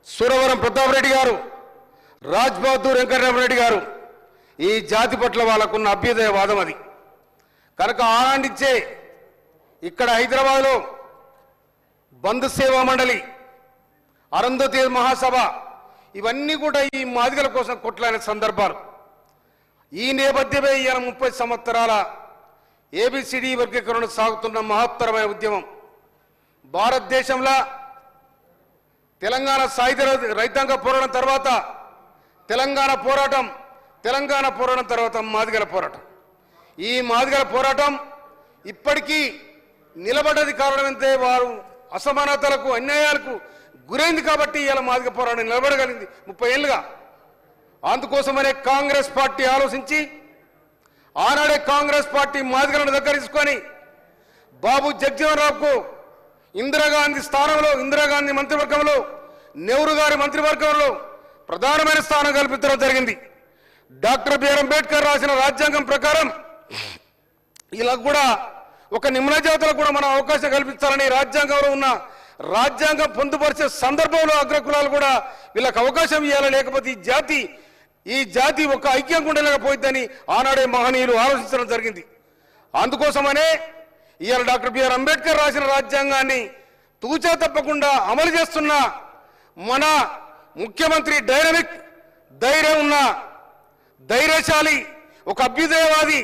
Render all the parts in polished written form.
సురవరం ప్రతాప్ రెడ్డి గారు, రాజ్ బహదూర్ వెంకటరామరెడ్డి గారు ఈ జాతి పట్ల వాళ్ళకున్న అభ్యుదయవాదం అది. కనుక ఆనందించే ఇక్కడ హైదరాబాద్లో బంధు సేవా మండలి, అరుంధతి మహాసభ ఇవన్నీ కూడా ఈ మాదిగల కోసం కొట్లాడిన సందర్భాలు. ఈ నేపథ్యమే ఈయన 30 సంవత్సరాల ఏబిసిడి వర్గీకరణ సాగుతున్న మహత్తరమైన ఉద్యమం. భారతదేశంలో తెలంగాణ సాయుధ రైతాంగ పోరాటం తర్వాత తెలంగాణ పోరాటం తర్వాత మాదిగల పోరాటం. ఈ మాదిగల పోరాటం ఇప్పటికీ నిలబడ్డది కారణం అంతే, వారు అసమానతలకు అన్యాయాలకు గురైంది కాబట్టి ఇలా మాదిగ పోరాటం నిలబడగలిగింది 30 ఏళ్ళుగా. అందుకోసమనే కాంగ్రెస్ పార్టీ ఆలోచించి ఆనాడే కాంగ్రెస్ పార్టీ మాదిగలను దగ్గర తీసుకొని బాబు జగజ్జీవన్ రావుకు ఇందిరాగాంధీ స్థానంలో, ఇందిరాగాంధీ మంత్రివర్గంలో, నెహ్రూ గారి మంత్రివర్గంలో ప్రధానమైన స్థానం కల్పించడం జరిగింది. డాక్టర్ బిఆర్ అంబేద్కర్ రాసిన రాజ్యాంగం ప్రకారం ఇలా కూడా ఒక నిమ్న జాతులకు కూడా మనం అవకాశం కల్పించాలని రాజ్యాంగంలో ఉన్న రాజ్యాంగం పొందుపరిచే సందర్భంలో అగ్రకులాలు కూడా వీళ్ళకి అవకాశం ఇవ్వాలి, లేకపోతే ఈ జాతి ఒక ఐక్యంగా ఉండలేకపోయిందని ఆనాడే మహనీయులు ఆలోచించడం జరిగింది. అందుకోసమనే ఇవాళ డాక్టర్ బిఆర్ అంబేద్కర్ రాసిన రాజ్యాంగాన్ని తూచా తప్పకుండా అమలు చేస్తున్న మన ముఖ్యమంత్రి డైనమిక్, ధైర్యం ఉన్న ధైర్యశాలి, ఒక అభ్యుదయవాది,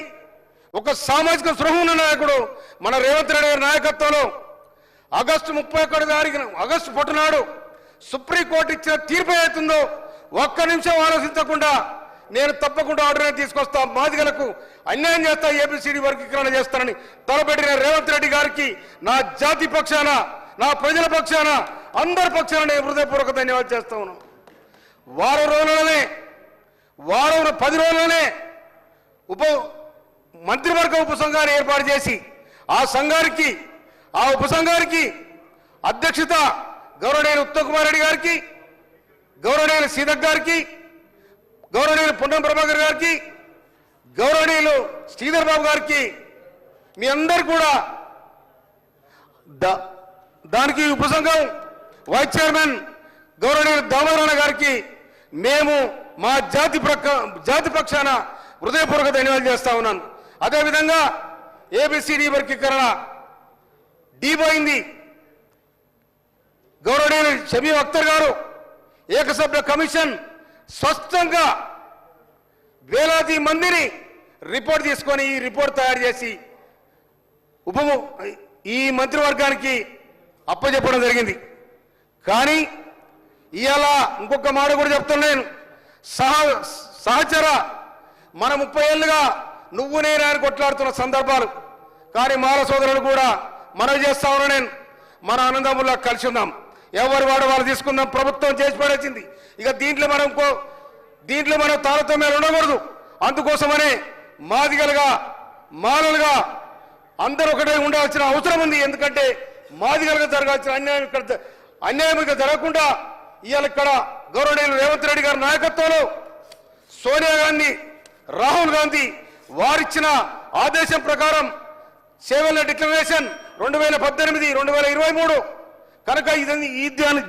ఒక సామాజిక స్పృహ ఉన్న నాయకుడు మన రేవంత్ రెడ్డి గారి నాయకత్వంలో ఆగస్టు 31 తారీఖున ఆగస్టు పొట్టునాడు సుప్రీంకోర్టు ఇచ్చిన తీర్పు అవుతుందో ఒక్క నిమిషం ఆలోచించకుండా నేను తప్పకుండా ఆర్డర్ తీసుకొస్తా, మాదిగలకు అన్యాయం చేస్తా, ఏబిసిడి వర్గీకరణ చేస్తానని తలపెట్టిన రేవంత్ రెడ్డి గారికి నా జాతి పక్షాన, నా ప్రజల పక్షాన, అందరి పక్షాన నేను హృదయపూర్వక ధన్యవాదాలు చేస్తా ఉన్నాను. 10 రోజుల్లోనే మంత్రివర్గ ఉపసంఘాన్ని ఏర్పాటు చేసి ఆ ఉపసంఘానికి అధ్యక్షత గౌరవనీయులు ఉత్తమ్ కుమార్ రెడ్డి గారికి, గౌరవనీయులు సీతక్ గారికి, గౌరవనీయులు పొన్నం ప్రభాకర్ గారికి, గౌరవనీయులు శ్రీధర్ బాబు గారికి, మీ అందరు కూడా దానికి ఉపసంఘం వైస్ చైర్మన్ గౌరవనీయులు దామోదరన్న గారికి మేము మా జాతి పక్షాన హృదయపూర్వక ధన్యవాదాలు చేస్తా ఉన్నాను. అదేవిధంగా ఏబిసిడి వర్గీకరణ డీపోయింది. గౌరవనీయులు షమీ అఖ్తర్ గారు ఏకసభ్య కమిషన్ స్పష్టంగా వేలాది మందిని రిపోర్ట్ తీసుకొని ఈ రిపోర్ట్ తయారు చేసి ఈ మంత్రివర్గానికి అప్పచెప్పడం జరిగింది. కానీ ఇవాళ ఇంకొక మాట కూడా చెప్తున్నాను, సహచర మన 30 ఏళ్ళుగా నువ్వు నేను ఆయన కొట్లాడుతున్న సందర్భాలు. కానీ మాల సోదరులు కూడా మనవి చేస్తా ఉన్నా, నేను మన ఆనందముల్లో కలిసి ఉందాం, ఎవరి వాడు వాళ్ళు తీసుకుందాం. ప్రభుత్వం చేసి పడేసింది, ఇక దీంట్లో మనం తారతమ్యాలు ఉండకూడదు. అందుకోసమనే మాదిగలుగా మాలలుగా అందరూ ఒకటే ఉండాల్సిన అవసరం ఉంది. ఎందుకంటే మాదిగలుగా జరగాల్సిన అన్యాయం ఇక జరగకుండా ఇవాళ ఇక్కడ గౌరవనీయులు రేవంత్ రెడ్డి గారి నాయకత్వంలో సోనియా గాంధీ, రాహుల్ గాంధీ వారిచ్చిన ఆదేశం ప్రకారం 7 డిక్లరేషన్ 2018, 2023 కనుక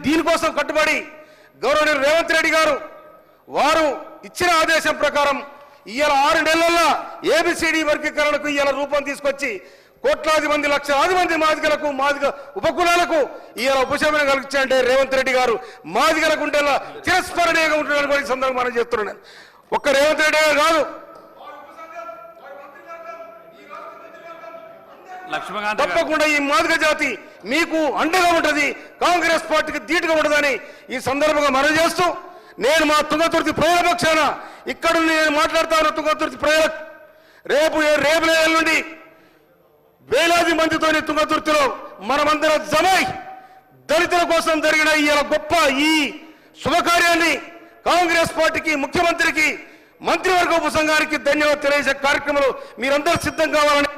దీనికోసం కట్టుబడి గౌరవనీయులు రేవంత్ రెడ్డి గారు వారు ఇచ్చిన ఆదేశం ప్రకారం ఇవాళ 6 నెలల్లో ఏబిసిడి వర్గీకరణకు ఇవాళ రూపం తీసుకొచ్చి కోట్లాది మంది, లక్షలాది మంది మాదిగలకు, మాదిగ ఉపకులాలకు ఇవాళ ఉపశమనం కలిగించాలంటే రేవంత్ రెడ్డి గారు మాదిగలకు ఉండేలా చిరస్మరణీయంగా ఉంటున్నారని సందర్భంగా మనం చెప్తున్నాను. ఒక్క రేవంత్ రెడ్డి గారు కాదు, తప్పకుండా ఈ మాదిగ జాతి మీకు అండగా ఉంటుంది, కాంగ్రెస్ పార్టీకి ధీటుగా ఉంటుందని ఈ సందర్భంగా మనం చేస్తూ నేను మా తుంగతుర్తి ప్రజల పక్షాన ఇక్కడ నేను మాట్లాడుతాను. తుంగతుర్తి ప్రజలకు రేపు నుండి వేలాది మందితోని తుంగతుర్తిలో మనమందరం జమై దళితుల కోసం జరిగిన ఈ గొప్ప ఈ శుభకార్యాన్ని కాంగ్రెస్ పార్టీకి, ముఖ్యమంత్రికి, మంత్రివర్గ ఉపసంఘానికి ధన్యవాదాలు తెలియజేసే కార్యక్రమంలో మీరందరూ సిద్ధం కావాలని